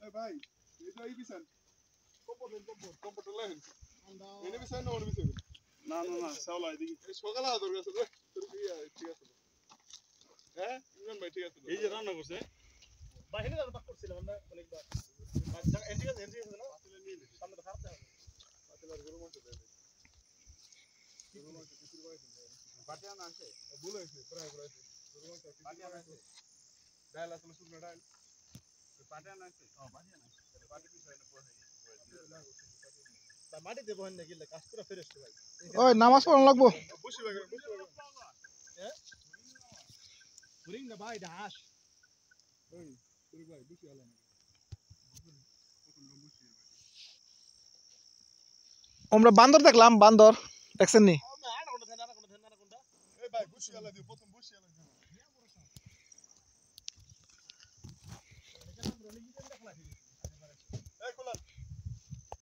এই ভাই এই তো এই বিছান কম্পোর্ট লাইন এনে বিছান না ওনে বিছান না না না সাওলা এদিকে এই সকালে আদর গেছে রে তোর কি ঠিক আছে হ্যাঁ ইমরান ভাই ঠিক আছে এই যে রান্না করছে বাহিরে রান্না করছিলাম আমরা অনেকবার আচ্ছা এন্টি আছে না আসলে নিয়ে নিছি সামনে খারাপ হবে আসলে গরু মাছ দেবে গরু মাছ কিছু বাইছে পাটিয়া না আছে ভুল হইছে প্রায় গরু মাছ পাটিয়া না আছে ডাল আসলে শুকনো ডাল পাটিয়া না আছে পাটিয়া না পাটি কি হয় না পড়ে তা মাটি দেব হন নাকি কাজ পুরো ফ্রেশ ভাই ওই নামাজ পড়ন লাগবো বসি লাগে হ্যাঁ রিং না ভাই দাস ওই পুরি ভাই বসি আলো না আমরা বান্দর দেখলাম বান্দর দেখছেন নি এই ভাই বসি আলো দিয়ে প্রথম